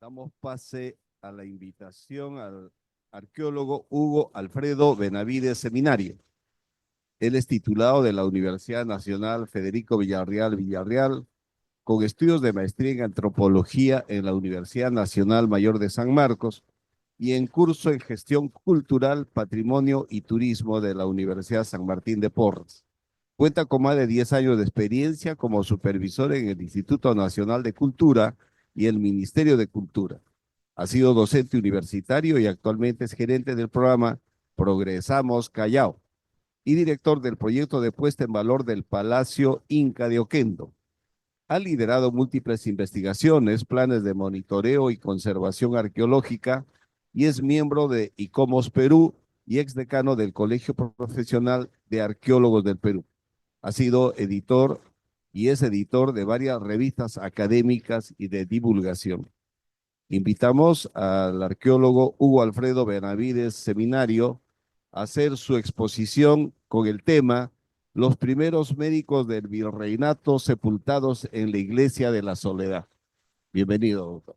Damos pase a la invitación al arqueólogo Hugo Alfredo Benavides Seminario. Él es titulado de la Universidad Nacional Federico Villarreal, con estudios de maestría en antropología en la Universidad Nacional Mayor de San Marcos y en curso en gestión cultural, patrimonio y turismo de la Universidad San Martín de Porres. Cuenta con más de 10 años de experiencia como supervisor en el Instituto Nacional de Cultura y el Ministerio de Cultura. Ha sido docente universitario y actualmente es gerente del programa Progresamos Callao y director del proyecto de puesta en valor del Palacio Inca de Oquendo. Ha liderado múltiples investigaciones, planes de monitoreo y conservación arqueológica y es miembro de ICOMOS Perú y exdecano del Colegio Profesional de Arqueólogos del Perú. Ha sido editor y es editor de varias revistas académicas y de divulgación. Invitamos al arqueólogo Hugo Alfredo Benavides Seminario a hacer su exposición con el tema Los primeros médicos del virreinato sepultados en la Iglesia de la Soledad. Bienvenido, doctor.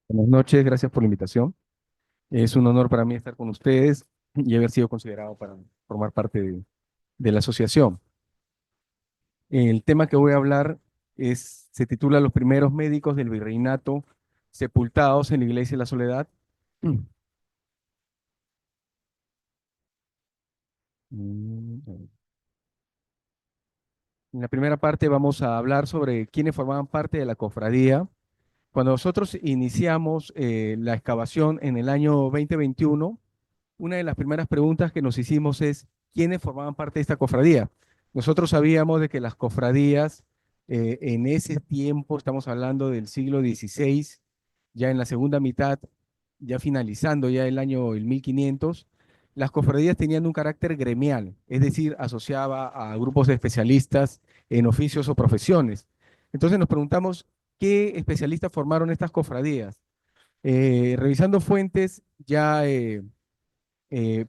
Buenas noches, gracias por la invitación. Es un honor para mí estar con ustedes y haber sido considerado para formar parte de la asociación. El tema que voy a hablar se titula Los primeros médicos del virreinato sepultados en la Iglesia de la Soledad. En la primera parte vamos a hablar sobre quiénes formaban parte de la cofradía. Cuando nosotros iniciamos la excavación en el año 2021, una de las primeras preguntas que nos hicimos es, ¿quiénes formaban parte de esta cofradía? Nosotros sabíamos de que las cofradías en ese tiempo, estamos hablando del siglo XVI, ya en la segunda mitad, ya finalizando ya el año 1500, las cofradías tenían un carácter gremial, es decir, asociaba a grupos de especialistas en oficios o profesiones. Entonces nos preguntamos, ¿qué especialistas formaron estas cofradías? Revisando fuentes ya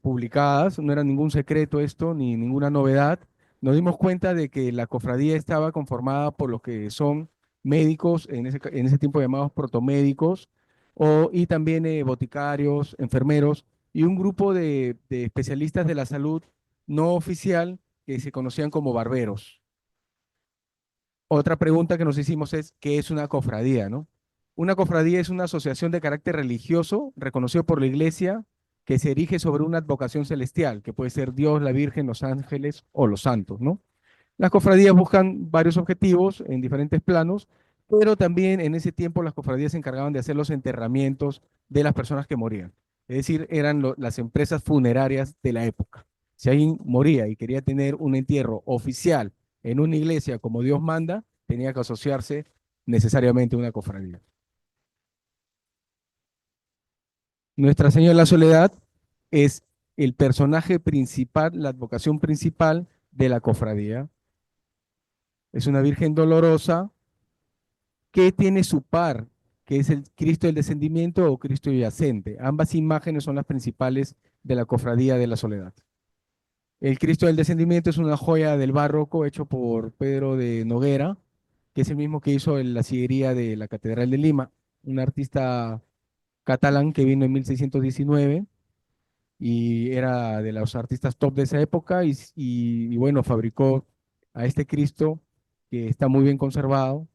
publicadas, no era ningún secreto esto, ni ninguna novedad, nos dimos cuenta de que la cofradía estaba conformada por los que son médicos, en ese tiempo llamados protomédicos, y también boticarios, enfermeros, y un grupo de especialistas de la salud no oficial que se conocían como barberos. Otra pregunta que nos hicimos es, ¿qué es una cofradía, no? Una cofradía es una asociación de carácter religioso reconocido por la Iglesia que se erige sobre una advocación celestial, que puede ser Dios, la Virgen, los ángeles o los santos, ¿no? Las cofradías buscan varios objetivos en diferentes planos, pero también en ese tiempo las cofradías se encargaban de hacer los enterramientos de las personas que morían. Es decir, eran las empresas funerarias de la época. Si alguien moría y quería tener un entierro oficial en una iglesia como Dios manda, tenía que asociarse necesariamente a una cofradía. Nuestra Señora de la Soledad es el personaje principal, la advocación principal de la cofradía. Es una Virgen dolorosa que tiene su par, que es el Cristo del Descendimiento o Cristo yacente. Ambas imágenes son las principales de la Cofradía de la Soledad. El Cristo del Descendimiento es una joya del barroco hecho por Pedro de Noguera, que es el mismo que hizo la sillería de la Catedral de Lima, un artista catalán que vino en 1619 y era de los artistas top de esa época y bueno, fabricó a este Cristo que está muy bien conservado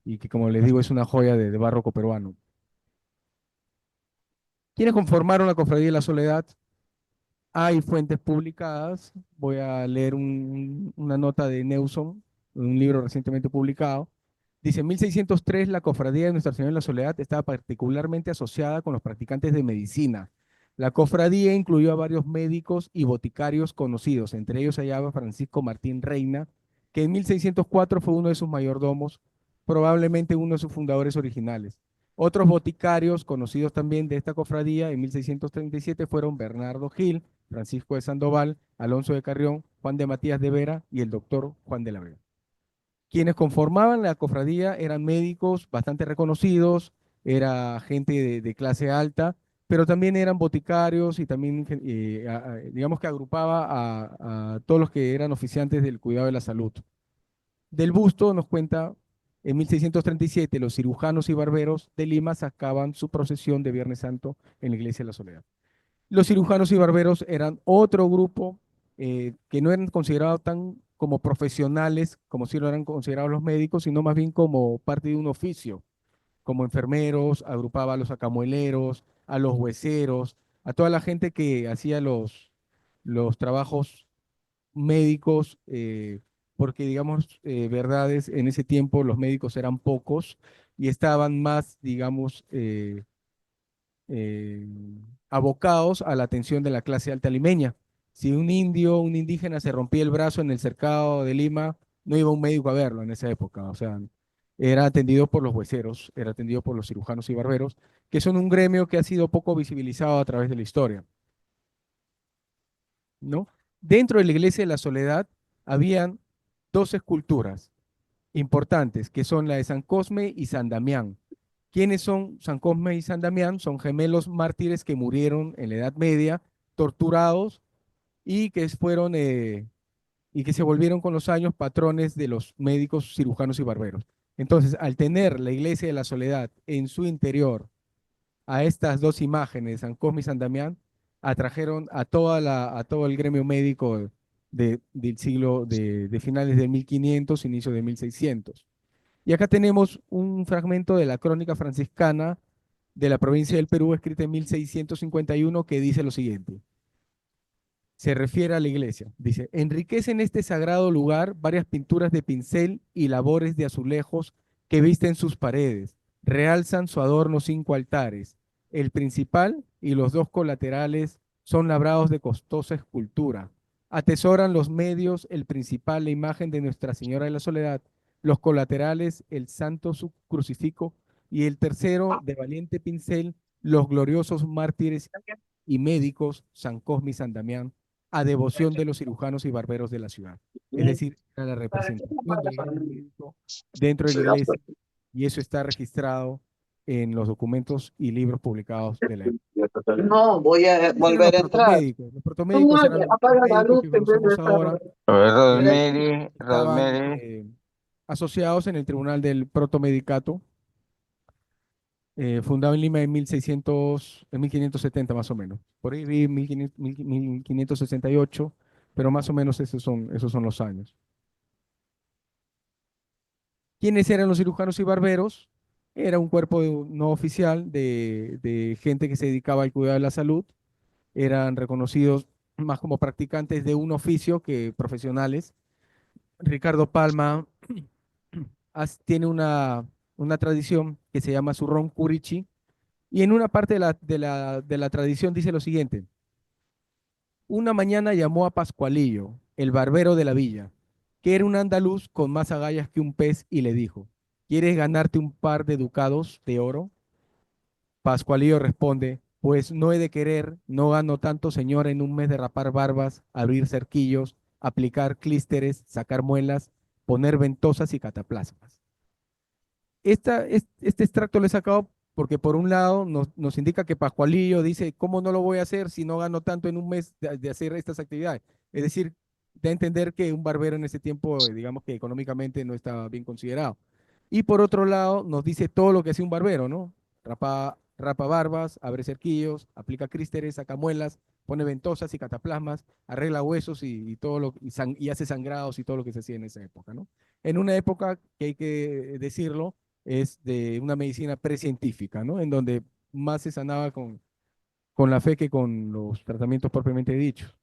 y que, como les digo, es una joya de barroco peruano. ¿Quiénes conformaron la Cofradía de la Soledad? Hay fuentes publicadas. Voy a leer una nota de Neuson, un libro recientemente publicado. Dice, en 1603 la Cofradía de Nuestra Señora de la Soledad estaba particularmente asociada con los practicantes de medicina. La cofradía incluyó a varios médicos y boticarios conocidos, entre ellos se hallaba Francisco Martín Reina, que en 1604 fue uno de sus mayordomos, probablemente uno de sus fundadores originales. Otros boticarios conocidos también de esta cofradía en 1637 fueron Bernardo Gil, Francisco de Sandoval, Alonso de Carrión, Juan de Matías de Vera y el doctor Juan de la Vega. Quienes conformaban la cofradía eran médicos bastante reconocidos, era gente de clase alta, pero también eran boticarios y también, digamos que agrupaba a todos los que eran oficiantes del cuidado de la salud. Del busto nos cuenta, en 1637 los cirujanos y barberos de Lima sacaban su procesión de Viernes Santo en la iglesia de la Soledad. Los cirujanos y barberos eran otro grupo que no eran considerados tan como profesionales, como si lo eran considerados los médicos, sino más bien como parte de un oficio, como enfermeros, agrupaba a los acamueleros, a los hueseros, a toda la gente que hacía los trabajos médicos, porque digamos, verdades, en ese tiempo los médicos eran pocos y estaban más, digamos, eh, abocados a la atención de la clase alta limeña. Si un indio, un indígena se rompía el brazo en el cercado de Lima, no iba un médico a verlo en esa época, o sea, era atendido por los hueseros, era atendido por los cirujanos y barberos, que son un gremio que ha sido poco visibilizado a través de la historia, ¿no? Dentro de la iglesia de la Soledad habían dos esculturas importantes, que son la de San Cosme y San Damián. ¿Quiénes son San Cosme y San Damián? Son gemelos mártires que murieron en la Edad Media, torturados y que fueron y que se volvieron con los años patrones de los médicos, cirujanos y barberos. Entonces, al tener la iglesia de la Soledad en su interior a estas dos imágenes, San Cosme y San Damián, atrajeron a todo el gremio médico del siglo de finales de 1500, inicio de 1600. Y acá tenemos un fragmento de la crónica franciscana de la provincia del Perú, escrita en 1651, que dice lo siguiente. Se refiere a la iglesia. Dice, enriquecen este sagrado lugar varias pinturas de pincel y labores de azulejos que visten sus paredes. Realzan su adorno 5 altares. El principal y los dos colaterales son labrados de costosa escultura. Atesoran los medios, el principal, la imagen de Nuestra Señora de la Soledad, los colaterales, el santo crucifijo, y el tercero, de valiente pincel, los gloriosos mártires y médicos San Cosme y San Damián, a devoción de los cirujanos y barberos de la ciudad. Es decir, era la representación del gremio médico dentro de la iglesia, y eso está registrado en los documentos y libros publicados de la época. No, voy a ¿Quiénes eran los volver a entrar. protomédicos? Los No, protomédicos eran los apaga la médicos luz que en vez de conocemos estar. ahora, A ver, que Rosemary, estaban Rosemary. asociados en el Tribunal del Protomedicato, fundado en Lima en 1600, en 1570 más o menos. Por ahí vi 1500, 1568, pero más o menos esos son los años. ¿Quiénes eran los cirujanos y barberos? Era un cuerpo no oficial de gente que se dedicaba al cuidado de la salud. Eran reconocidos más como practicantes de un oficio que profesionales. Ricardo Palma tiene una tradición que se llama Zurrón Curichi, y en una parte de la tradición dice lo siguiente. Una mañana llamó a Pascualillo, el barbero de la villa, que era un andaluz con más agallas que un pez, y le dijo, ¿quieres ganarte un par de ducados de oro? Pascualillo responde, pues no he de querer, no gano tanto, señor, en un mes de rapar barbas, abrir cerquillos, aplicar clísteres, sacar muelas, poner ventosas y cataplasmas. Este extracto lo he sacado porque por un lado nos indica que Pascualillo dice, ¿cómo no lo voy a hacer si no gano tanto en un mes de hacer estas actividades? Es decir, da a entender que un barbero en ese tiempo, digamos que económicamente no estaba bien considerado. Y por otro lado, nos dice todo lo que hace un barbero, ¿no? Rapa barbas, abre cerquillos, aplica crísteres, saca muelas, pone ventosas y cataplasmas, arregla huesos y todo y hace sangrados y todo lo que se hacía en esa época, ¿no? En una época que hay que decirlo, es de una medicina precientífica, ¿no? En donde más se sanaba con la fe que con los tratamientos propiamente dichos.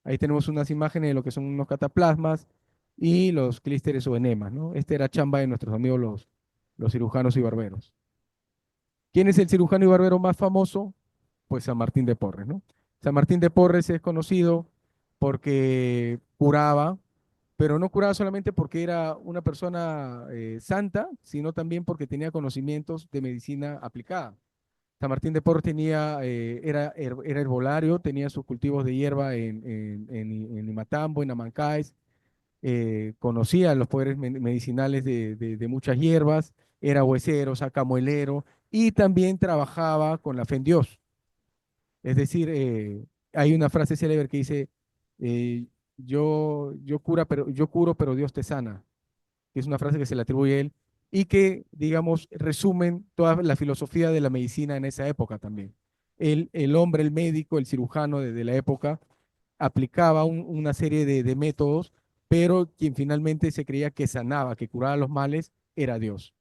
Ahí tenemos unas imágenes de lo que son unos cataplasmas y los clísteres o enemas, ¿no? Este era chamba de nuestros amigos los cirujanos y barberos. ¿Quién es el cirujano y barbero más famoso? Pues San Martín de Porres, ¿no? San Martín de Porres es conocido porque curaba, pero no curaba solamente porque era una persona santa, sino también porque tenía conocimientos de medicina aplicada. San Martín de Porres era herbolario, tenía sus cultivos de hierba en Imatambo, en Amancáes, conocía los poderes medicinales de muchas hierbas, era huesero, sacamuelero, y también trabajaba con la fe en Dios. Es decir, hay una frase célebre que dice, eh, yo curo, pero Dios te sana, que es una frase que se le atribuye a él y que, digamos, resumen toda la filosofía de la medicina en esa época también. El hombre, el médico, el cirujano de la época aplicaba una serie de métodos, pero quien finalmente se creía que sanaba, que curaba los males, era Dios.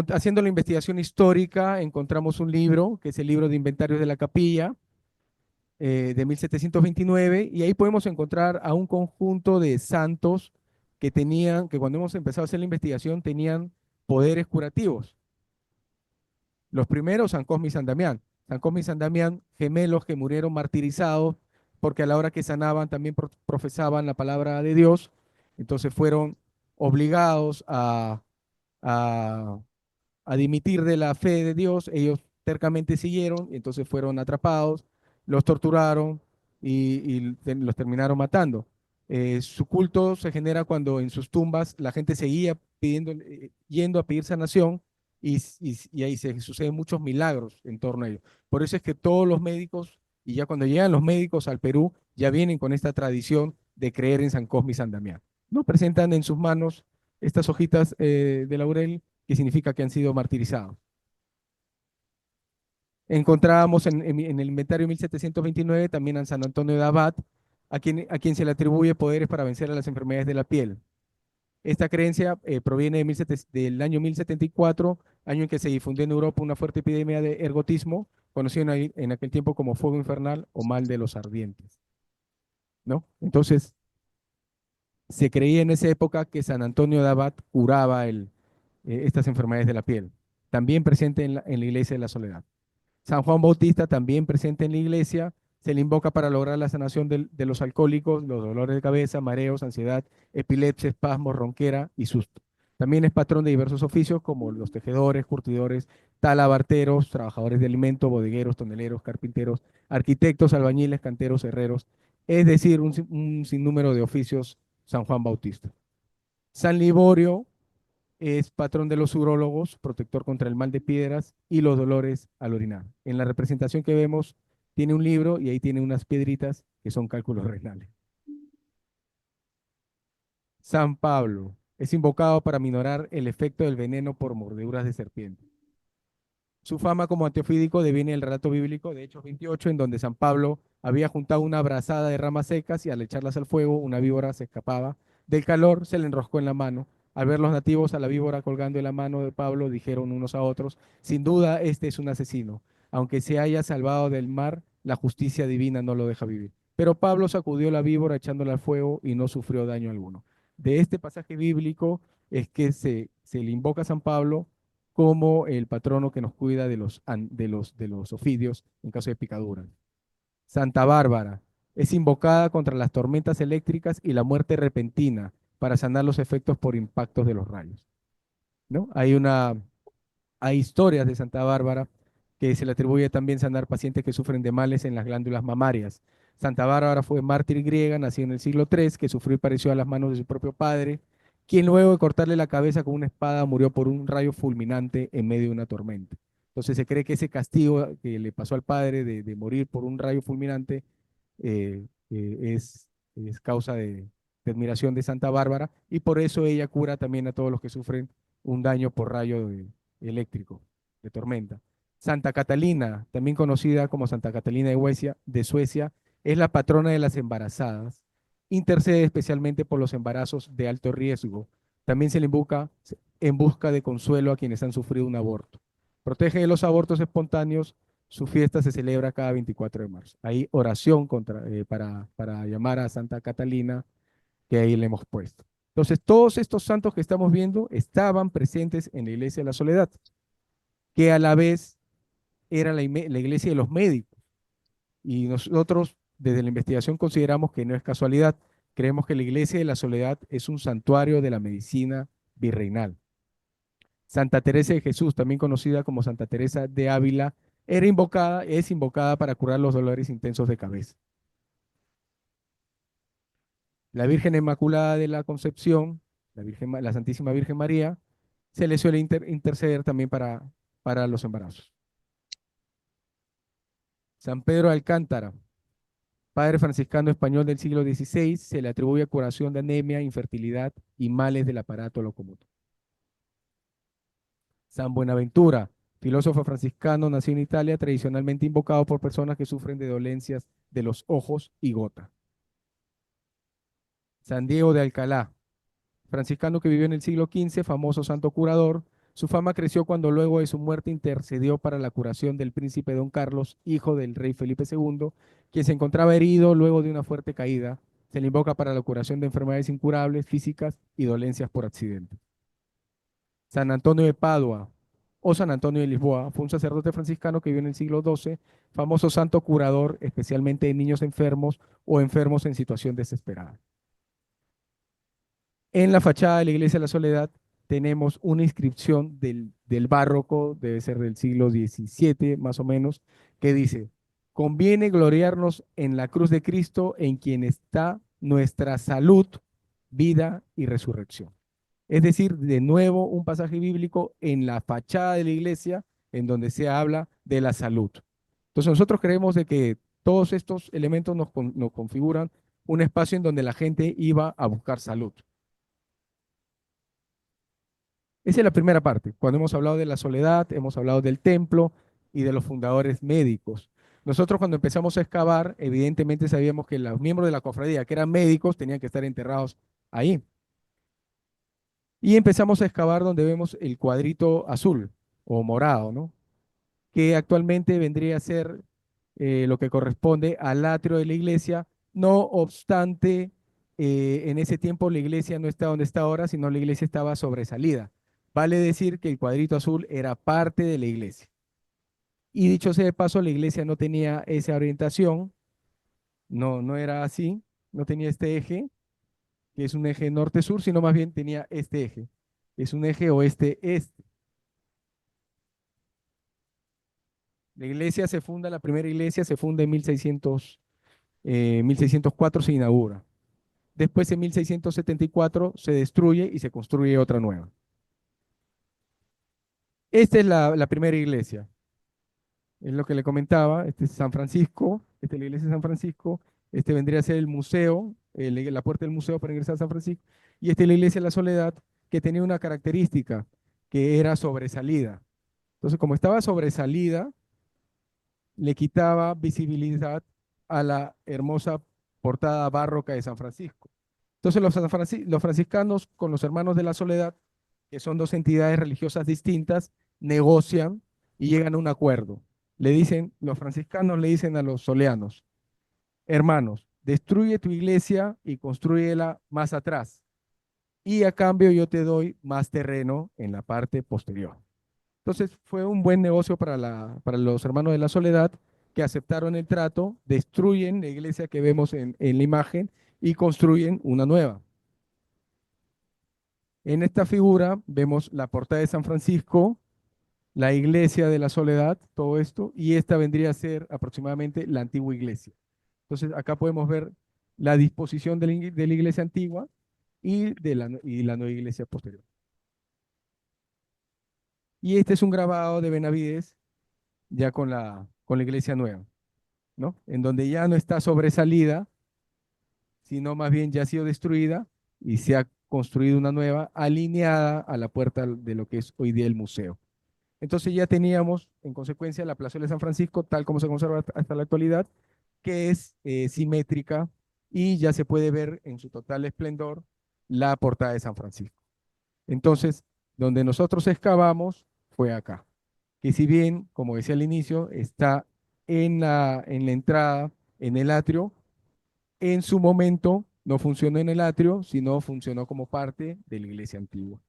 Haciendo la investigación histórica, encontramos un libro, que es el libro de inventarios de la capilla, de 1729, y ahí podemos encontrar a un conjunto de santos que tenían, que cuando hemos empezado a hacer la investigación, tenían poderes curativos. Los primeros, San Cosme y San Damián. San Cosme y San Damián, gemelos que murieron martirizados, porque a la hora que sanaban también profesaban la palabra de Dios, entonces fueron obligados a a dimitir de la fe de Dios, ellos tercamente siguieron, y entonces fueron atrapados, los torturaron y los terminaron matando. Su culto se genera cuando en sus tumbas la gente seguía pidiendo, yendo a pedir sanación y ahí se suceden muchos milagros en torno a ellos. Por eso es que todos los médicos, y ya cuando llegan los médicos al Perú, ya vienen con esta tradición de creer en San Cosme y San Damián. ¿No? Presentan en sus manos estas hojitas de laurel que significa que han sido martirizados. Encontrábamos en el inventario 1729 también a San Antonio de Abad, a quien se le atribuye poderes para vencer a las enfermedades de la piel. Esta creencia proviene del año 1074, año en que se difundió en Europa una fuerte epidemia de ergotismo, conocido en aquel tiempo como fuego infernal o mal de los ardientes. ¿No? Entonces, se creía en esa época que San Antonio de Abad curaba estas enfermedades de la piel, también presente en la iglesia de la Soledad. San Juan Bautista, también presente en la iglesia, se le invoca para lograr la sanación de los alcohólicos, los dolores de cabeza, mareos, ansiedad, epilepsia, espasmos, ronquera y susto. También es patrón de diversos oficios como los tejedores, curtidores, talabarteros, trabajadores de alimento, bodegueros, toneleros, carpinteros, arquitectos, albañiles, canteros, herreros, es decir, un sinnúmero de oficios San Juan Bautista. San Liborio es patrón de los urólogos, protector contra el mal de piedras y los dolores al orinar. En la representación que vemos, tiene un libro y ahí tiene unas piedritas que son cálculos renales. San Pablo es invocado para minorar el efecto del veneno por mordeduras de serpiente. Su fama como antiofídico deviene del relato bíblico de Hechos 28, en donde San Pablo había juntado una brazada de ramas secas y al echarlas al fuego, una víbora se escapaba. Del calor se le enroscó en la mano. Al ver los nativos a la víbora colgando en la mano de Pablo, dijeron unos a otros, sin duda este es un asesino. Aunque se haya salvado del mar, la justicia divina no lo deja vivir. Pero Pablo sacudió la víbora echándola al fuego y no sufrió daño alguno. De este pasaje bíblico es que se le invoca a San Pablo como el patrono que nos cuida de los ofidios en caso de picaduras. Santa Bárbara es invocada contra las tormentas eléctricas y la muerte repentina para sanar los efectos por impactos de los rayos. ¿No? Hay historias de Santa Bárbara que se le atribuye también sanar pacientes que sufren de males en las glándulas mamarias. Santa Bárbara fue mártir griega, nació en el siglo III, que sufrió y padeció a las manos de su propio padre, quien luego de cortarle la cabeza con una espada murió por un rayo fulminante en medio de una tormenta. Entonces se cree que ese castigo que le pasó al padre de morir por un rayo fulminante es causa de admiración de Santa Bárbara y por eso ella cura también a todos los que sufren un daño por rayo eléctrico, de tormenta. Santa Catalina, también conocida como Santa Catalina de Suecia, es la patrona de las embarazadas. Intercede especialmente por los embarazos de alto riesgo. También se le invoca en busca de consuelo a quienes han sufrido un aborto. Protege de los abortos espontáneos. Su fiesta se celebra cada 24 de marzo. Hay oración para llamar a Santa Catalina, que ahí le hemos puesto. Entonces, todos estos santos que estamos viendo estaban presentes en la iglesia de la Soledad, que a la vez era la iglesia de los médicos. Y nosotros, desde la investigación, consideramos que no es casualidad. Creemos que la iglesia de la Soledad es un santuario de la medicina virreinal. Santa Teresa de Jesús, también conocida como Santa Teresa de Ávila, es invocada para curar los dolores intensos de cabeza. La Virgen Inmaculada de la Concepción, la Santísima Virgen María, se le suele interceder también para los embarazos. San Pedro de Alcántara, padre franciscano español del siglo XVI, se le atribuye curación de anemia, infertilidad y males del aparato locomotor. San Buenaventura, filósofo franciscano, nació en Italia, tradicionalmente invocado por personas que sufren de dolencias de los ojos y gota. San Diego de Alcalá, franciscano que vivió en el siglo XV, famoso santo curador. Su fama creció cuando luego de su muerte intercedió para la curación del príncipe Don Carlos, hijo del rey Felipe II, quien se encontraba herido luego de una fuerte caída. Se le invoca para la curación de enfermedades incurables, físicas y dolencias por accidente. San Antonio de Padua o San Antonio de Lisboa fue un sacerdote franciscano que vivió en el siglo XII, famoso santo curador, especialmente de niños enfermos o enfermos en situación desesperada. En la fachada de la Iglesia de la Soledad tenemos una inscripción del barroco, debe ser del siglo XVII más o menos, que dice: conviene gloriarnos en la cruz de Cristo, en quien está nuestra salud, vida y resurrección. Es decir, de nuevo un pasaje bíblico en la fachada de la iglesia en donde se habla de la salud. Entonces nosotros creemos de que todos estos elementos nos configuran un espacio en donde la gente iba a buscar salud. Esa es la primera parte. Cuando hemos hablado de la soledad, hemos hablado del templo y de los fundadores médicos. Nosotros cuando empezamos a excavar, evidentemente sabíamos que los miembros de la cofradía, que eran médicos, tenían que estar enterrados ahí. Y empezamos a excavar donde vemos el cuadrito azul o morado, ¿no? Que actualmente vendría a ser lo que corresponde al atrio de la iglesia. No obstante, en ese tiempo la iglesia no está donde está ahora, sino la iglesia estaba sobresalida. Vale decir que el cuadrito azul era parte de la iglesia. Y dicho sea de paso, la iglesia no tenía esa orientación, no era así, no tenía este eje, que es un eje norte-sur, sino más bien tenía este eje. Es un eje oeste-este. La iglesia se funda, la primera iglesia se funda en 1604 se inaugura. Después en 1674 se destruye y se construye otra nueva. Esta es la primera iglesia. Es lo que le comentaba. Este es San Francisco, esta es la iglesia de San Francisco. Este vendría a ser el museo, la puerta del museo para ingresar a San Francisco. Y esta es la iglesia de la Soledad, que tenía una característica, que era sobresalida. Entonces, como estaba sobresalida, le quitaba visibilidad a la hermosa portada barroca de San Francisco. Entonces los franciscanos con los hermanos de la Soledad, que son dos entidades religiosas distintas, negocian y llegan a un acuerdo. Los franciscanos le dicen a los soleanos: hermanos, destruye tu iglesia y construyela más atrás, y a cambio yo te doy más terreno en la parte posterior. Entonces fue un buen negocio para los hermanos de la Soledad, que aceptaron el trato, destruyen la iglesia que vemos en la imagen y construyen una nueva. En esta figura vemos la portada de San Francisco, la iglesia de la Soledad, todo esto, y esta vendría a ser aproximadamente la antigua iglesia. Entonces acá podemos ver la disposición de la iglesia antigua y la nueva iglesia posterior. Y este es un grabado de Benavides ya con la iglesia nueva, ¿no? En donde ya no está sobresalida, sino más bien ya ha sido destruida y se ha construido una nueva alineada a la puerta de lo que es hoy día el museo. Entonces ya teníamos, en consecuencia, la plazuela de San Francisco, tal como se conserva hasta la actualidad, que es simétrica y ya se puede ver en su total esplendor la portada de San Francisco. Entonces, donde nosotros excavamos fue acá, que si bien, como decía al inicio, está en la entrada, en el atrio, en su momento no funcionó en el atrio, sino funcionó como parte de la iglesia antigua.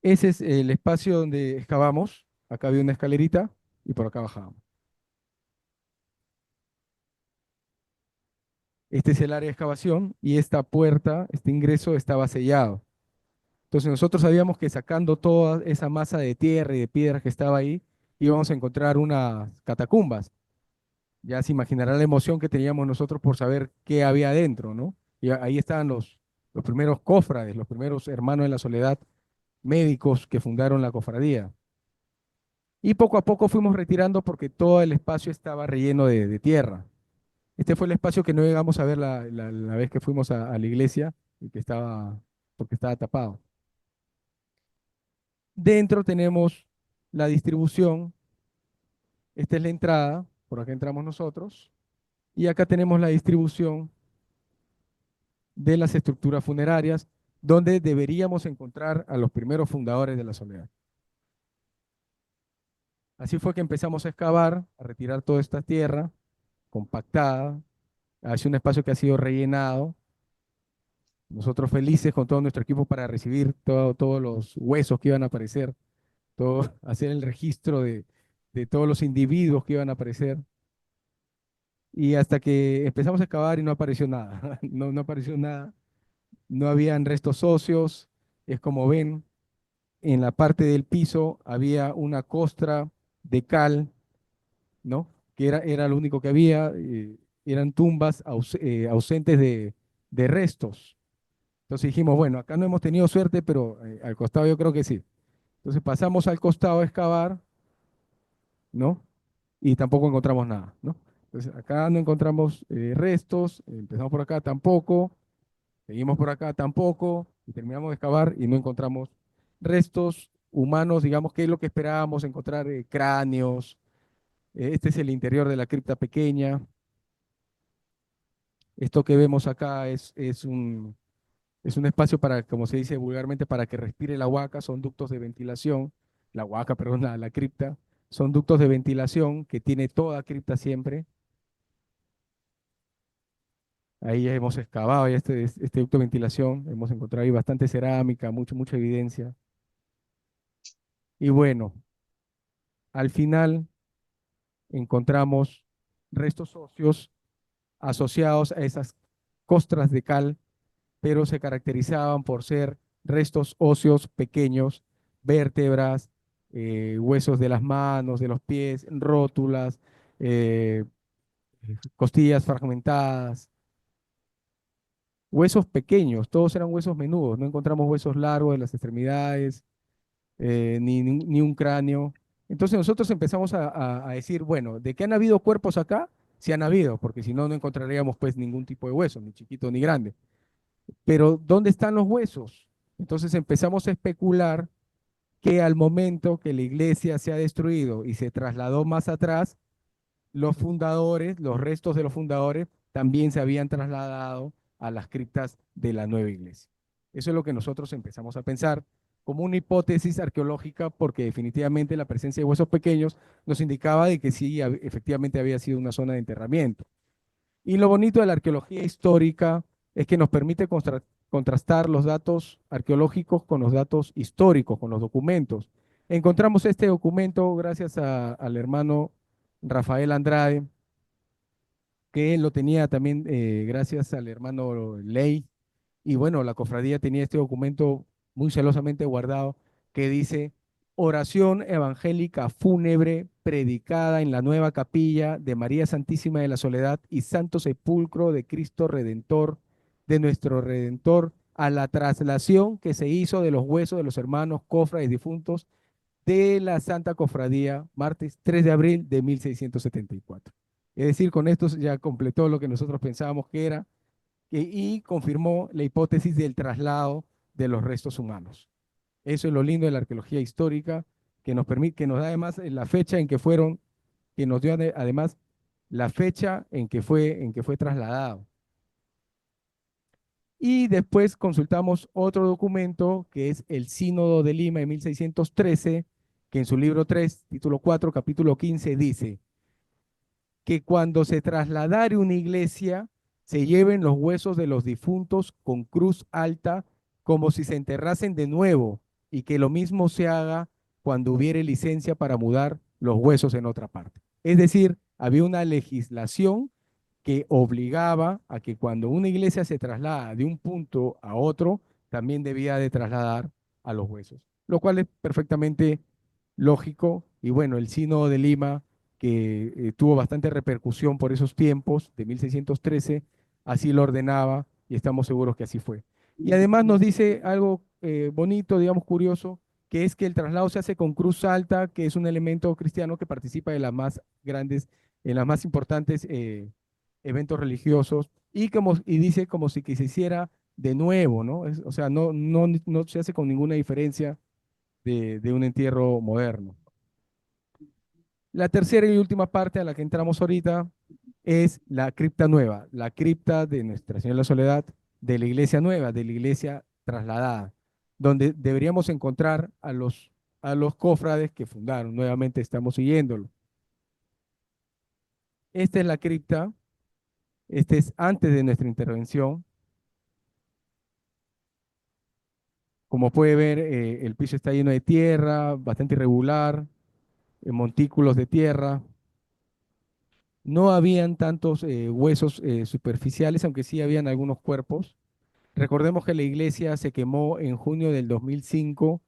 Ese es el espacio donde excavamos. Acá había una escalerita y por acá bajábamos. Este es el área de excavación y esta puerta, este ingreso estaba sellado. Entonces nosotros sabíamos que sacando toda esa masa de tierra y de piedras que estaba ahí, íbamos a encontrar unas catacumbas. Ya se imaginará la emoción que teníamos nosotros por saber qué había adentro, ¿no? Y ahí estaban los primeros cofrades, los primeros hermanos de la soledad, médicos que fundaron la cofradía. Y poco a poco fuimos retirando porque todo el espacio estaba relleno de tierra. Este fue el espacio que no llegamos a ver la vez que fuimos a la iglesia y que estaba, porque estaba tapado. Dentro tenemos la distribución, esta es la entrada, por acá entramos nosotros, y acá tenemos la distribución de las estructuras funerarias, donde deberíamos encontrar a los primeros fundadores de la Soledad. Así fue que empezamos a excavar, a retirar toda esta tierra compactada, hacia un espacio que ha sido rellenado. Nosotros felices con todo nuestro equipo para recibir todos los huesos que iban a aparecer, todo, hacer el registro de todos los individuos que iban a aparecer. Y hasta que empezamos a excavar y no apareció nada, no apareció nada, no habían restos óseos, es como ven, en la parte del piso había una costra de cal, ¿no? Que era lo único que había, eran tumbas ausentes de restos. Entonces dijimos, bueno, acá no hemos tenido suerte, pero al costado yo creo que sí. Entonces pasamos al costado a excavar, ¿no? Y tampoco encontramos nada, ¿no? Entonces acá no encontramos restos, empezamos por acá tampoco, seguimos por acá tampoco, y terminamos de excavar y no encontramos restos humanos, digamos, que es lo que esperábamos encontrar, cráneos. Este es el interior de la cripta pequeña. Esto que vemos acá es un espacio para, como se dice vulgarmente, para que respire la huaca, son ductos de ventilación, la huaca, perdón, la cripta, son ductos de ventilación que tiene toda cripta siempre. Ahí hemos excavado ya este ducto de ventilación, hemos encontrado ahí bastante cerámica, mucha evidencia. Y bueno, al final encontramos restos óseos asociados a esas costras de cal, pero se caracterizaban por ser restos óseos pequeños, vértebras, huesos de las manos, de los pies, rótulas, eh, costillas fragmentadas, huesos pequeños, todos eran huesos menudos, no encontramos huesos largos de las extremidades, ni un cráneo. Entonces nosotros empezamos a decir, bueno, ¿de qué han habido cuerpos acá? Sí han habido, porque si no, no encontraríamos pues ningún tipo de hueso, ni chiquito ni grande. Pero ¿dónde están los huesos? Entonces empezamos a especular que al momento que la iglesia se ha destruido y se trasladó más atrás, los fundadores, los restos de los fundadores, también se habían trasladado a las criptas de la nueva iglesia. Eso es lo que nosotros empezamos a pensar como una hipótesis arqueológica, porque definitivamente la presencia de huesos pequeños nos indicaba de que sí, efectivamente había sido una zona de enterramiento. Y lo bonito de la arqueología histórica es que nos permite contrastar los datos arqueológicos con los datos históricos, con los documentos. Encontramos este documento gracias al hermano Rafael Andrade, que lo tenía también gracias al hermano Ley. Y bueno, la cofradía tenía este documento muy celosamente guardado que dice oración evangélica fúnebre predicada en la nueva capilla de María Santísima de la Soledad y Santo Sepulcro de Cristo Redentor, de nuestro Redentor, a la traslación que se hizo de los huesos de los hermanos cofrades difuntos de la Santa Cofradía, martes 3 de abril de 1674. Es decir, con esto ya completó lo que nosotros pensábamos que era y confirmó la hipótesis del traslado de los restos humanos. Eso es lo lindo de la arqueología histórica, que nos permite, que nos da además la fecha en que fueron, que nos dio además la fecha en que fue trasladado. Y después consultamos otro documento que es el Sínodo de Lima de 1613, que en su libro 3, título 4, capítulo 15 dice que cuando se trasladare una iglesia, se lleven los huesos de los difuntos con cruz alta, como si se enterrasen de nuevo, y que lo mismo se haga cuando hubiere licencia para mudar los huesos en otra parte. Es decir, había una legislación que obligaba a que cuando una iglesia se traslada de un punto a otro, también debía de trasladar a los huesos, lo cual es perfectamente lógico. Y bueno, el Sínodo de Lima que tuvo bastante repercusión por esos tiempos, de 1613, así lo ordenaba y estamos seguros que así fue. Y además nos dice algo bonito, digamos curioso, que es que el traslado se hace con cruz alta, que es un elemento cristiano que participa de las más grandes, en las más importantes eventos religiosos, y dice como si que se hiciera de nuevo, ¿no? O sea, no se hace con ninguna diferencia de un entierro moderno. La tercera y última parte a la que entramos ahorita es la cripta nueva, la cripta de Nuestra Señora de la Soledad, de la iglesia nueva, de la iglesia trasladada, donde deberíamos encontrar a los cofrades que fundaron. Nuevamente estamos siguiéndolo. Esta es la cripta, este es antes de nuestra intervención. Como puede ver, el piso está lleno de tierra, bastante irregular, montículos de tierra. No habían tantos huesos superficiales, aunque sí habían algunos cuerpos. Recordemos que la iglesia se quemó en junio del 2005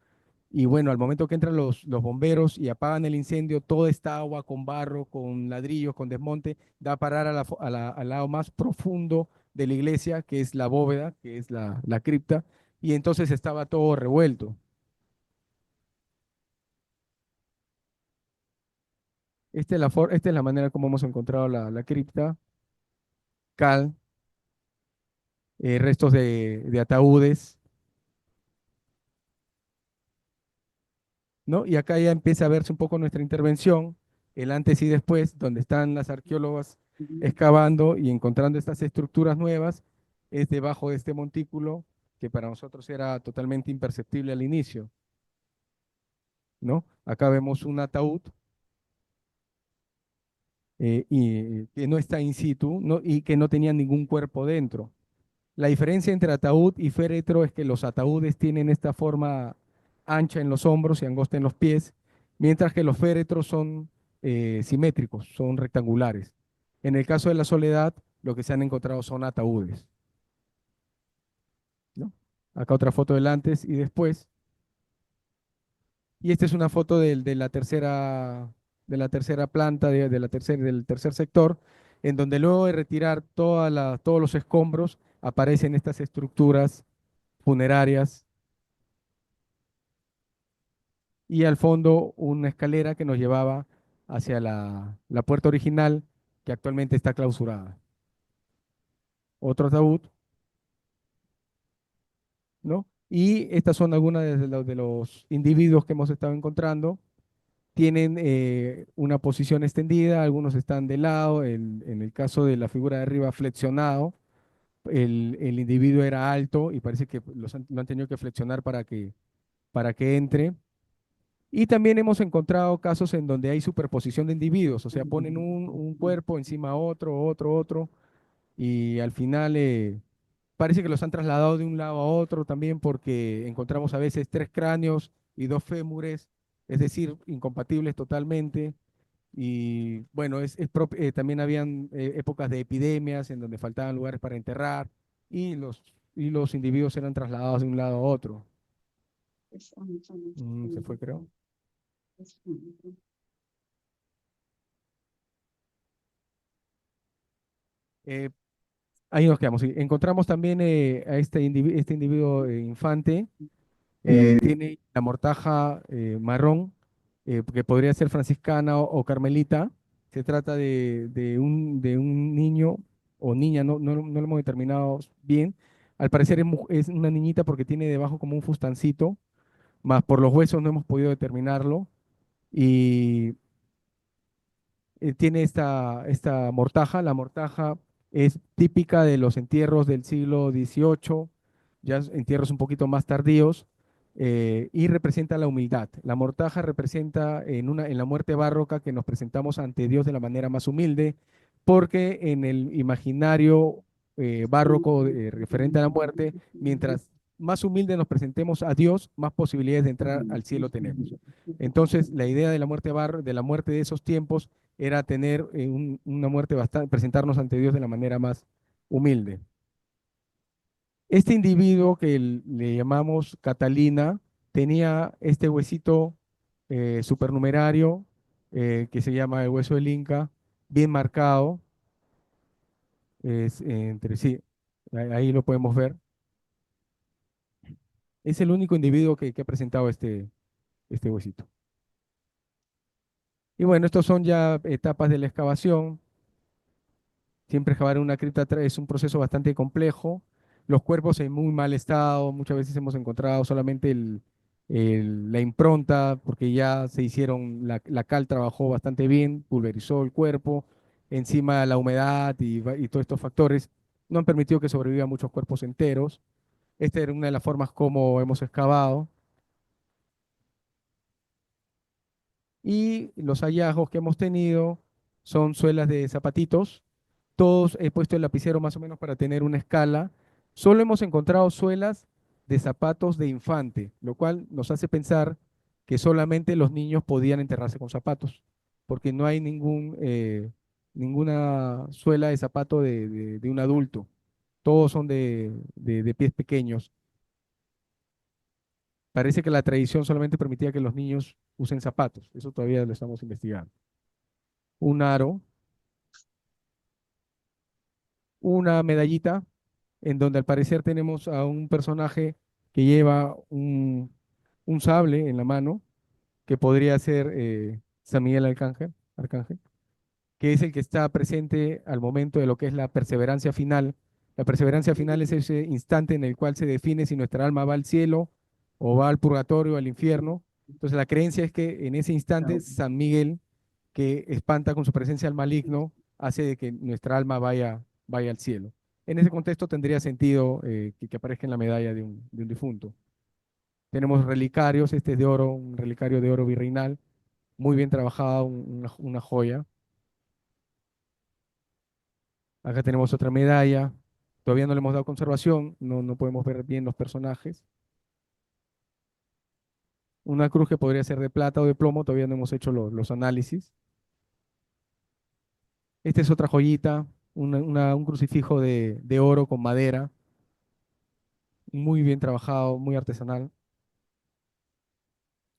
y bueno, al momento que entran los bomberos y apagan el incendio, toda esta agua con barro, con ladrillos, con desmonte, da a parar al lado más profundo de la iglesia, que es la bóveda, que es la cripta, y entonces estaba todo revuelto. Esta es la manera como hemos encontrado la cripta, cal, restos de ataúdes, ¿no? Y acá ya empieza a verse un poco nuestra intervención, el antes y después, donde están las arqueólogas excavando y encontrando estas estructuras nuevas, es debajo de este montículo que para nosotros era totalmente imperceptible al inicio, ¿no? Acá vemos un ataúd y que no está in situ, ¿no? Y que no tenía ningún cuerpo dentro. La diferencia entre ataúd y féretro es que los ataúdes tienen esta forma ancha en los hombros y angosta en los pies, mientras que los féretros son simétricos, son rectangulares. En el caso de la Soledad, lo que se han encontrado son ataúdes, ¿no? Acá otra foto del antes y después. Y esta es una foto de la tercera planta, del tercer sector, en donde luego de retirar todos los escombros, aparecen estas estructuras funerarias y al fondo una escalera que nos llevaba hacia la puerta original que actualmente está clausurada. Otro ataúd, ¿no? Y estas son algunas de los individuos que hemos estado encontrando. Tienen una posición extendida, algunos están de lado, en el caso de la figura de arriba flexionado, el individuo era alto y parece que lo han tenido que flexionar para que entre. Y también hemos encontrado casos en donde hay superposición de individuos, o sea, ponen un cuerpo encima a otro, y al final parece que los han trasladado de un lado a otro también porque encontramos a veces tres cráneos y dos fémures, es decir, incompatibles totalmente. Y bueno, también habían épocas de epidemias en donde faltaban lugares para enterrar y los individuos eran trasladados de un lado a otro. Se fue, creo. Eh, Ahí nos quedamos. Sí. Encontramos también a este individuo infante. Tiene la mortaja marrón, que podría ser franciscana o carmelita. Se trata de un niño o niña, no lo hemos determinado bien. Al parecer es una niñita porque tiene debajo como un fustancito, más por los huesos no hemos podido determinarlo. Y tiene esta mortaja. La mortaja es típica de los entierros del siglo XVIII, ya entierros un poquito más tardíos, y representa la humildad. La mortaja representa en la muerte barroca que nos presentamos ante Dios de la manera más humilde, porque en el imaginario barroco referente a la muerte, mientras más humilde nos presentemos a Dios, más posibilidades de entrar al cielo tenemos. Entonces, la idea de de la muerte de esos tiempos era tener una muerte bastante, presentarnos ante Dios de la manera más humilde. Este individuo que le llamamos Catalina tenía este huesito supernumerario que se llama el hueso del Inca, bien marcado, entre sí, ahí lo podemos ver. Es el único individuo que ha presentado este huesito. Y bueno, estos son ya etapas de la excavación. Siempre excavar una cripta es un proceso bastante complejo. Los cuerpos en muy mal estado, muchas veces hemos encontrado solamente la impronta, porque ya se hicieron, la cal trabajó bastante bien, pulverizó el cuerpo, encima la humedad y todos estos factores no han permitido que sobrevivan muchos cuerpos enteros. Esta era una de las formas como hemos excavado. Y los hallazgos que hemos tenido son suelas de zapatitos. Todos he puesto el lapicero más o menos para tener una escala. Solo hemos encontrado suelas de zapatos de infante, lo cual nos hace pensar que solamente los niños podían enterrarse con zapatos, porque no hay ninguna suela de zapato de un adulto. Todos son de pies pequeños. Parece que la tradición solamente permitía que los niños usen zapatos. Eso todavía lo estamos investigando. Un aro, una medallita, en donde al parecer tenemos a un personaje que lleva un sable en la mano, que podría ser San Miguel Arcángel, que es el que está presente al momento de lo que es la perseverancia final. La perseverancia final es ese instante en el cual se define si nuestra alma va al cielo o va al purgatorio o al infierno. Entonces la creencia es que en ese instante San Miguel, que espanta con su presencia al maligno, hace de que nuestra alma vaya al cielo. En ese contexto tendría sentido que aparezca en la medalla de un difunto. Tenemos relicarios, este es de oro, un relicario de oro virreinal, muy bien trabajado, una joya. Acá tenemos otra medalla. Todavía no le hemos dado conservación, no podemos ver bien los personajes. Una cruz que podría ser de plata o de plomo, todavía no hemos hecho los análisis. Esta es otra joyita, un crucifijo de oro con madera, muy bien trabajado, muy artesanal.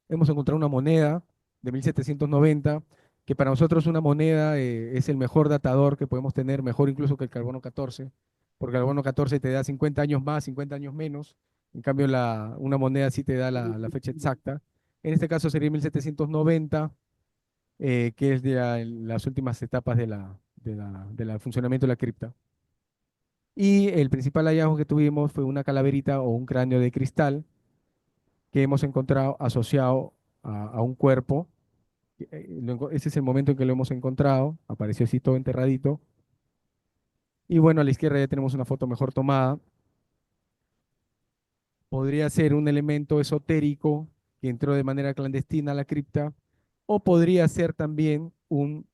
Hemos encontrado una moneda de 1790, que para nosotros una moneda es el mejor datador que podemos tener, mejor incluso que el carbono 14, porque el carbono 14 te da 50 años más, 50 años menos, en cambio una moneda sí te da la fecha exacta. En este caso sería 1790, que es de las últimas etapas del funcionamiento de la cripta. Y el principal hallazgo que tuvimos fue una calaverita o un cráneo de cristal que hemos encontrado asociado a un cuerpo. Ese es el momento en que lo hemos encontrado, apareció así todo enterradito. Y bueno, a la izquierda ya tenemos una foto mejor tomada. Podría ser un elemento esotérico que entró de manera clandestina a la cripta, o podría ser también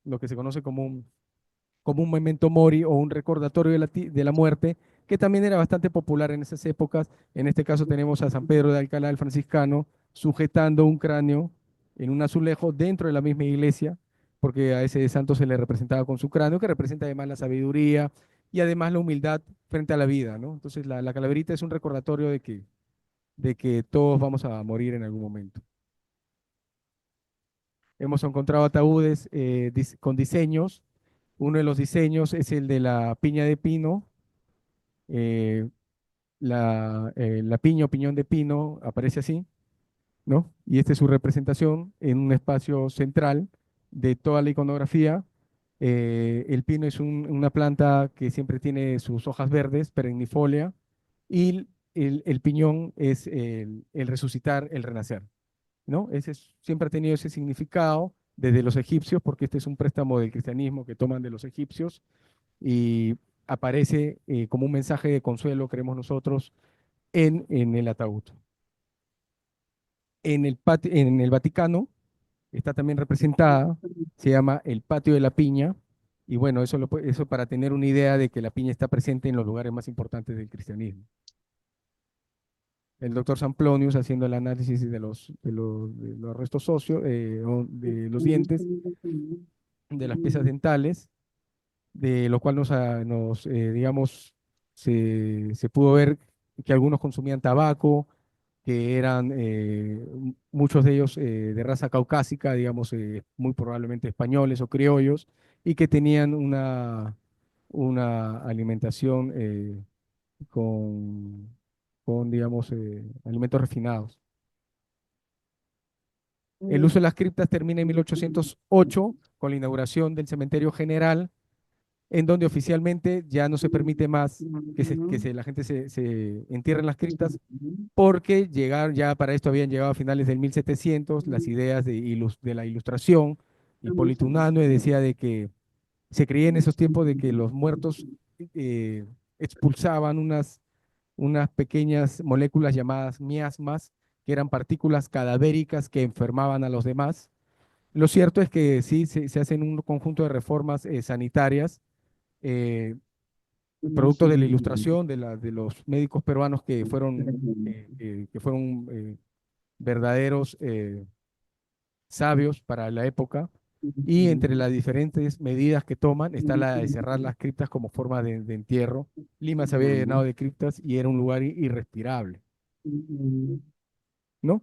lo que se conoce como un memento mori o un recordatorio de la muerte, que también era bastante popular en esas épocas. En este caso tenemos a San Pedro de Alcalá el franciscano sujetando un cráneo en un azulejo dentro de la misma iglesia, porque a ese santo se le representaba con su cráneo, que representa además la sabiduría y además la humildad frente a la vida, ¿no? Entonces la calaverita es un recordatorio de que todos vamos a morir en algún momento. Hemos encontrado ataúdes con diseños. Uno de los diseños es el de la piña de pino. eh, la piña o piñón de pino aparece así, ¿no? Y esta es su representación en un espacio central de toda la iconografía. El pino es una planta que siempre tiene sus hojas verdes, perennifolia, y el piñón es el resucitar, el renacer, ¿no? Siempre ha tenido ese significado desde los egipcios, porque este es un préstamo del cristianismo que toman de los egipcios y aparece como un mensaje de consuelo, creemos nosotros, en el ataúd. En el Vaticano está también representada, se llama el patio de la piña, y bueno, eso para tener una idea de que la piña está presente en los lugares más importantes del cristianismo. El doctor Samplonius haciendo el análisis de los restos óseos, de los dientes, de las piezas dentales, de lo cual digamos, se pudo ver que algunos consumían tabaco, que eran muchos de ellos de raza caucásica, digamos, muy probablemente españoles o criollos, y que tenían una alimentación con, digamos, alimentos refinados. El uso de las criptas termina en 1808 con la inauguración del cementerio general, en donde oficialmente ya no se permite más la gente se entierre en las criptas, porque ya para esto habían llegado a finales del 1700 las ideas de la Ilustración. Hipólito Unanue decía de que se creía en esos tiempos de que los muertos eh, expulsaban unas pequeñas moléculas llamadas miasmas, que eran partículas cadavéricas que enfermaban a los demás. Lo cierto es que sí se hacen un conjunto de reformas sanitarias, eh, producto de la Ilustración, de los médicos peruanos que fueron verdaderos sabios para la época. Y entre las diferentes medidas que toman está la de cerrar las criptas como forma de entierro. Lima se había llenado de criptas y era un lugar irrespirable, ¿no?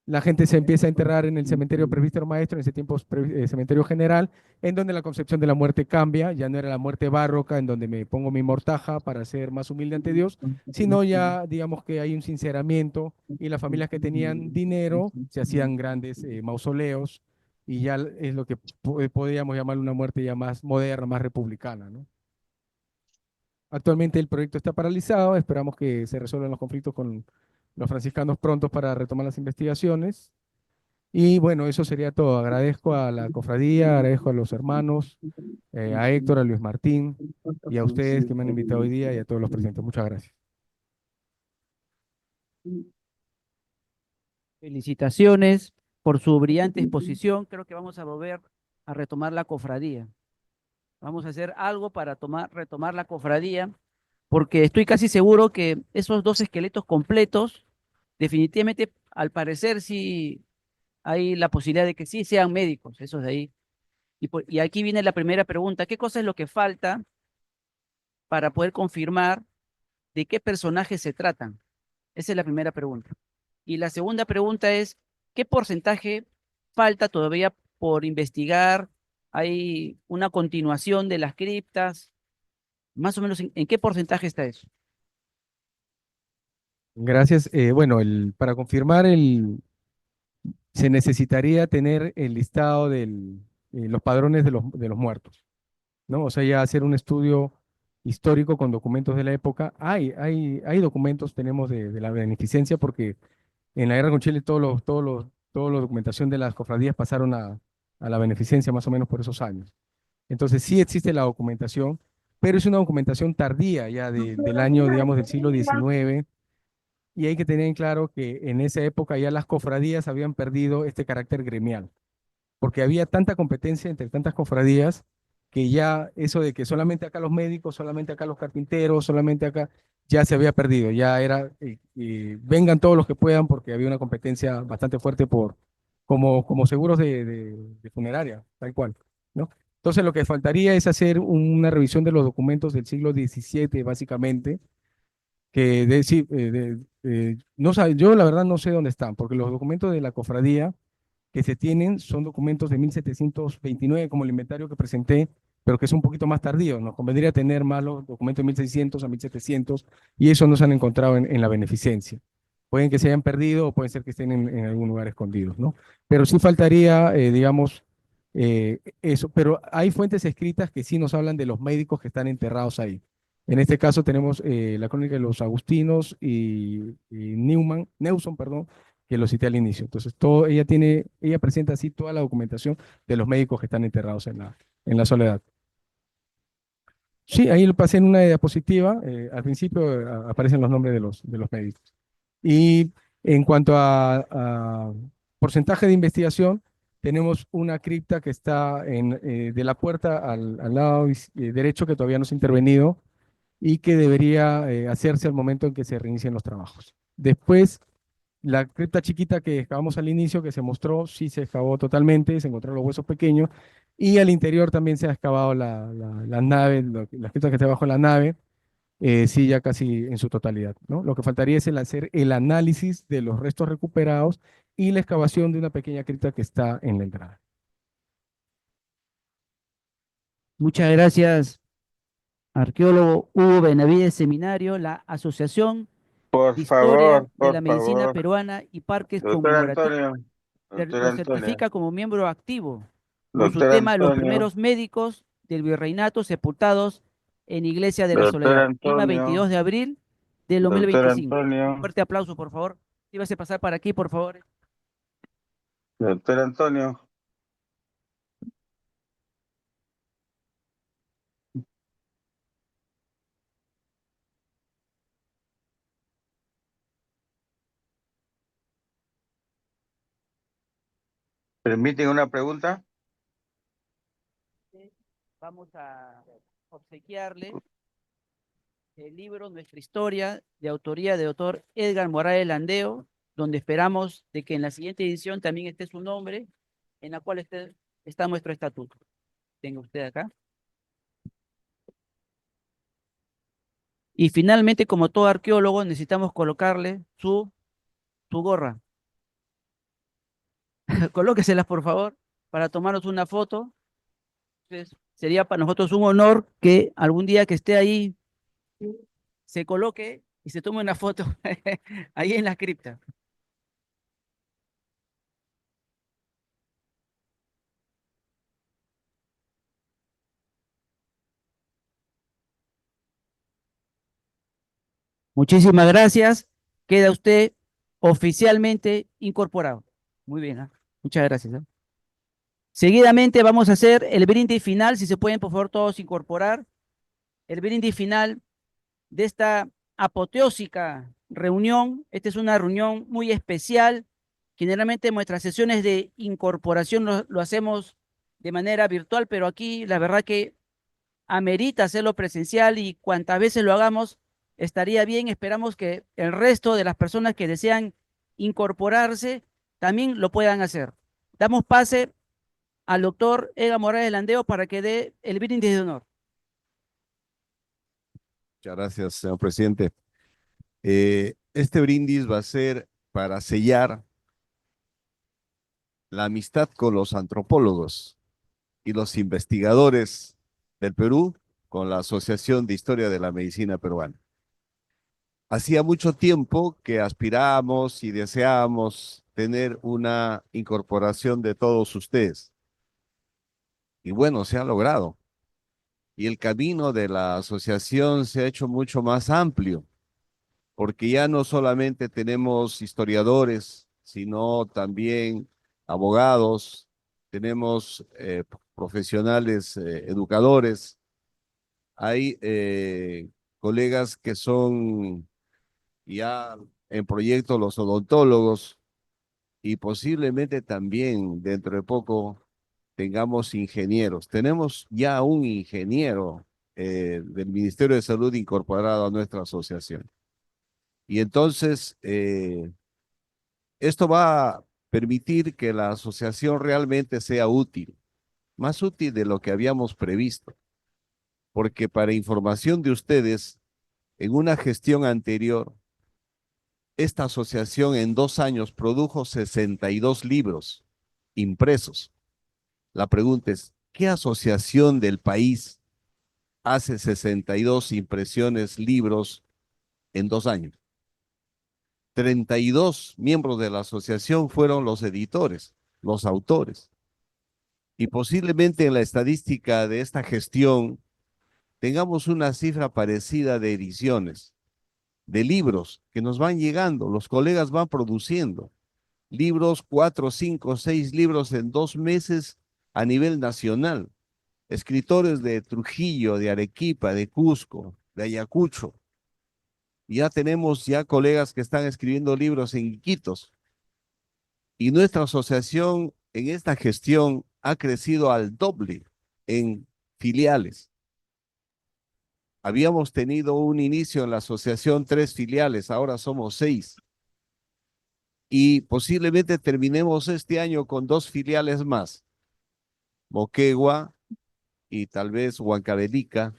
La gente se empieza a enterrar en el cementerio presbítero maestro, en ese tiempo cementerio general, en donde la concepción de la muerte cambia, ya no era la muerte barroca, en donde me pongo mi mortaja para ser más humilde ante Dios, sino ya digamos que hay un sinceramiento y las familias que tenían dinero se hacían grandes mausoleos y ya es lo que podríamos llamar una muerte ya más moderna, más republicana, ¿no? Actualmente el proyecto está paralizado, esperamos que se resuelvan los conflictos con los franciscanos pronto para retomar las investigaciones. Y bueno, eso sería todo. Agradezco a la cofradía, agradezco a los hermanos, a Héctor, a Luis Martín y a ustedes que me han invitado hoy día y a todos los presentes. Muchas gracias. Felicitaciones por su brillante exposición. Creo que vamos a volver a retomar la cofradía. Vamos a hacer algo para retomar la cofradía, porque estoy casi seguro que esos dos esqueletos completos, definitivamente, al parecer, sí hay la posibilidad de que sí sean médicos, esos de ahí. Y aquí viene la primera pregunta: ¿qué cosa es lo que falta para poder confirmar de qué personajes se tratan? Esa es la primera pregunta. Y la segunda pregunta es: ¿qué porcentaje falta todavía por investigar? ¿Hay una continuación de las criptas? Más o menos, ¿en qué porcentaje está eso? Gracias. Bueno, para confirmar, se necesitaría tener el listado de los padrones de los muertos, ¿no? O sea, ya hacer un estudio histórico con documentos de la época. Hay documentos, tenemos de la beneficencia, porque en la guerra con Chile toda la documentación de las cofradías pasaron a la beneficencia más o menos por esos años. Entonces sí existe la documentación, pero es una documentación tardía ya del año, digamos, del siglo XIX, y hay que tener en claro que en esa época ya las cofradías habían perdido este carácter gremial, porque había tanta competencia entre tantas cofradías que ya eso de que solamente acá los médicos, solamente acá los carpinteros, solamente acá, ya se había perdido, ya era, vengan todos los que puedan, porque había una competencia bastante fuerte como seguros de funeraria, tal cual, ¿no? Entonces lo que faltaría es hacer una revisión de los documentos del siglo XVII, básicamente, que sí, no yo la verdad no sé dónde están, porque los documentos de la cofradía que se tienen son documentos de 1729, como el inventario que presenté, pero que es un poquito más tardío. Nos convendría tener más los documentos de 1600 a 1700, y eso no se han encontrado en la beneficencia. Pueden que se hayan perdido o pueden ser que estén en algún lugar escondidos, ¿no? Pero sí faltaría, digamos, eso. Pero hay fuentes escritas que sí nos hablan de los médicos que están enterrados ahí. En este caso tenemos la crónica de los agustinos y Neuson, perdón, que lo cité al inicio. Entonces, ella presenta así toda la documentación de los médicos que están enterrados en la Soledad. Sí, ahí lo pasé en una diapositiva. Al principio aparecen los nombres de los médicos. Y en cuanto a porcentaje de investigación, tenemos una cripta que está de la puerta al lado derecho, que todavía no se ha intervenido y que debería hacerse al momento en que se reinicien los trabajos. Después, la cripta chiquita que excavamos al inicio, que se mostró, sí se excavó totalmente, se encontraron los huesos pequeños, y al interior también se ha excavado la nave, la cripta que está bajo la nave, sí, ya casi en su totalidad, ¿no? Lo que faltaría es el hacer el análisis de los restos recuperados y la excavación de una pequeña cripta que está en la entrada. Muchas gracias, arqueólogo Hugo Benavides Seminario, la Asociación Por de Historia favor, de la por Medicina favor. Peruana y Parques Doctor Conmemorativos. Antonio, doctor Lo Antonio, certifica como miembro activo por su doctor tema Los Antonio, primeros médicos del virreinato sepultados en Iglesia de la doctor Soledad, tema Antonio, 22 de abril del doctor 2025. Un Antonio, fuerte aplauso, por favor. Ibas a pasar para aquí, por favor. doctor Antonio. ¿Permiten una pregunta? Vamos a obsequiarle el libro Nuestra Historia, de autoría de doctor Edgar Morales Landeo, donde esperamos de que en la siguiente edición también esté su nombre, en la cual está nuestro estatuto. Tenga usted acá. Y finalmente, como todo arqueólogo, necesitamos colocarle su gorra. Colóquesela, por favor, para tomarnos una foto. Entonces, sería para nosotros un honor que algún día que esté ahí se coloque y se tome una foto ahí en la cripta. Muchísimas gracias. Queda usted oficialmente incorporado. Muy bien, ¿ah? Muchas gracias. ¿Ah? Seguidamente vamos a hacer el brindis final, si se pueden por favor todos incorporar. El brindis final de esta apoteósica reunión. Esta es una reunión muy especial. Generalmente nuestras sesiones de incorporación lo hacemos de manera virtual, pero aquí la verdad que amerita hacerlo presencial y cuantas veces lo hagamos estaría bien. Esperamos que el resto de las personas que desean incorporarse también lo puedan hacer. Damos pase al doctor Ega Morales Landeo para que dé el brindis de honor. Muchas gracias, señor presidente. Este brindis va a ser para sellar la amistad con los antropólogos y los investigadores del Perú con la Asociación de Historia de la Medicina Peruana. Hacía mucho tiempo que aspirábamos y deseábamos tener una incorporación de todos ustedes. Y bueno, se ha logrado. Y el camino de la asociación se ha hecho mucho más amplio, porque ya no solamente tenemos historiadores, sino también abogados, tenemos profesionales, educadores, hay colegas que son ya en proyecto los odontólogos y posiblemente también dentro de poco tengamos ingenieros. Tenemos ya un ingeniero del Ministerio de Salud incorporado a nuestra asociación. Y entonces, esto va a permitir que la asociación realmente sea útil, más útil de lo que habíamos previsto, porque para información de ustedes, en una gestión anterior, esta asociación en 2 años produjo 62 libros impresos. La pregunta es, ¿qué asociación del país hace 62 impresiones, libros en 2 años? 32 miembros de la asociación fueron los editores, los autores. Y posiblemente en la estadística de esta gestión tengamos una cifra parecida de ediciones, de libros que nos van llegando, los colegas van produciendo libros, 4, 5, 6 libros en 2 meses a nivel nacional. Escritores de Trujillo, de Arequipa, de Cusco, de Ayacucho. Ya tenemos ya colegas que están escribiendo libros en Iquitos. Y nuestra asociación en esta gestión ha crecido al doble en filiales. Habíamos tenido un inicio en la asociación 3 filiales, ahora somos 6. Y posiblemente terminemos este año con 2 filiales más, Moquegua y tal vez Huancavelica,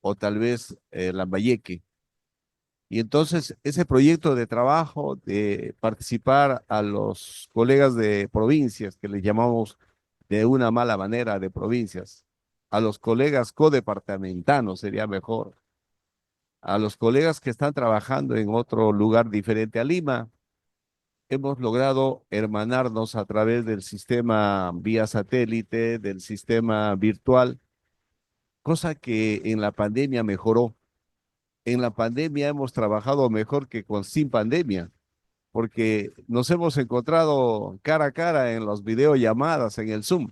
o tal vez Lambayeque. Y entonces ese proyecto de trabajo de participar a los colegas de provincias, que les llamamos de una mala manera de provincias, a los colegas codepartamentanos sería mejor, a los colegas que están trabajando en otro lugar diferente a Lima, hemos logrado hermanarnos a través del sistema vía satélite, del sistema virtual, cosa que en la pandemia mejoró. En la pandemia hemos trabajado mejor que sin pandemia, porque nos hemos encontrado cara a cara en las videollamadas, en el Zoom,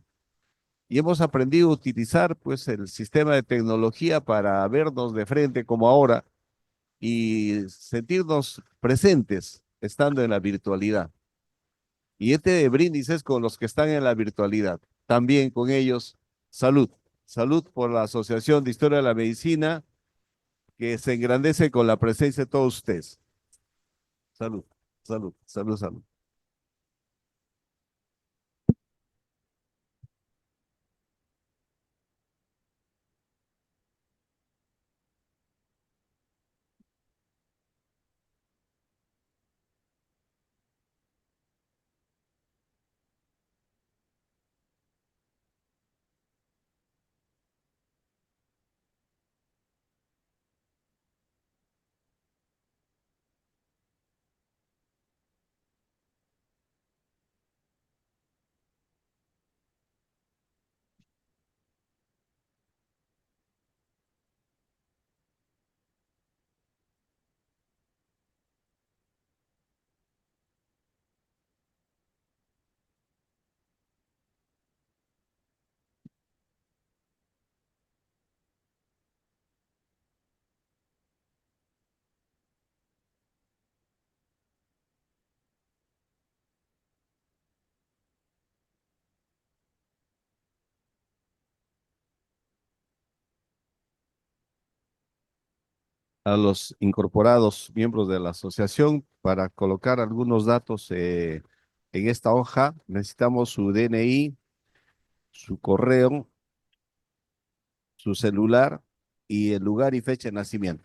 y hemos aprendido a utilizar pues el sistema de tecnología para vernos de frente como ahora y sentirnos presentes estando en la virtualidad. Y este brindis es con los que están en la virtualidad. También con ellos, salud. Salud por la Asociación de Historia de la Medicina, que se engrandece con la presencia de todos ustedes. Salud, salud, salud, salud. A los incorporados miembros de la asociación para colocar algunos datos en esta hoja. Necesitamos su DNI, su correo, su celular y el lugar y fecha de nacimiento.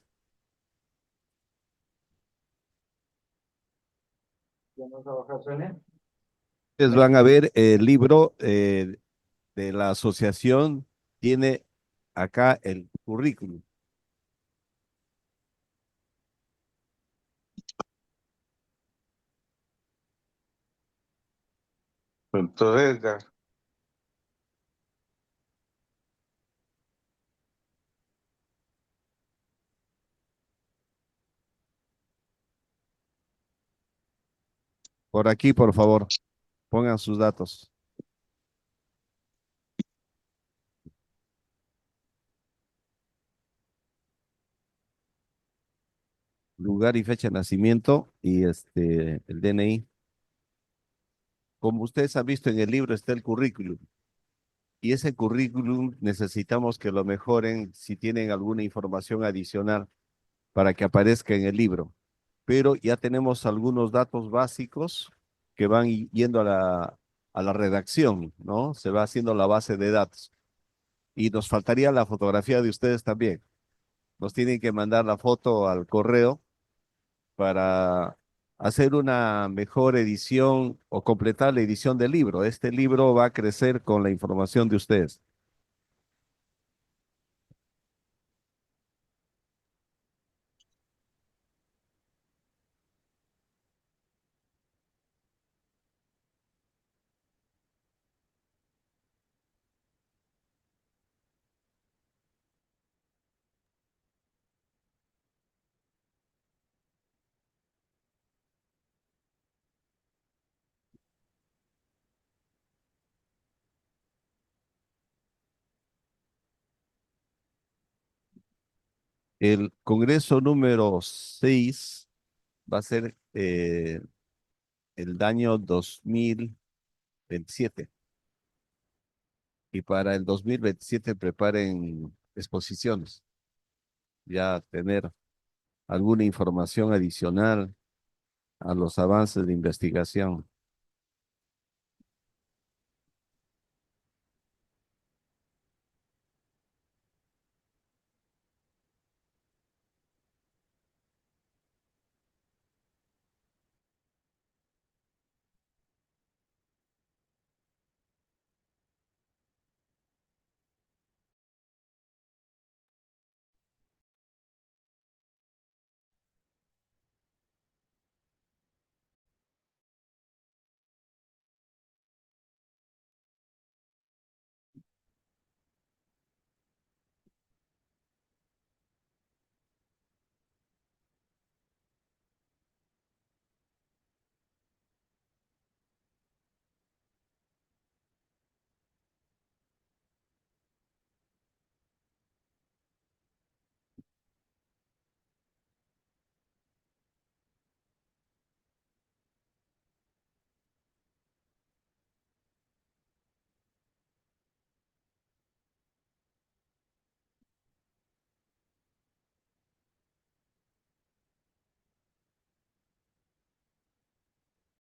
Ustedes van a ver el libro de la asociación, tiene acá el currículum. Doctor Edgar. Por aquí, por favor, pongan sus datos. Lugar y fecha de nacimiento y el DNI. Como ustedes han visto en el libro está el currículum. Y ese currículum necesitamos que lo mejoren si tienen alguna información adicional para que aparezca en el libro. Pero ya tenemos algunos datos básicos que van yendo a la redacción, ¿no? Se va haciendo la base de datos. Y nos faltaría la fotografía de ustedes también. Nos tienen que mandar la foto al correo para hacer una mejor edición o completar la edición del libro. Este libro va a crecer con la información de ustedes. El Congreso número 6 va a ser el año 2027. Y para el 2027 preparen exposiciones, ya tener alguna información adicional a los avances de investigación.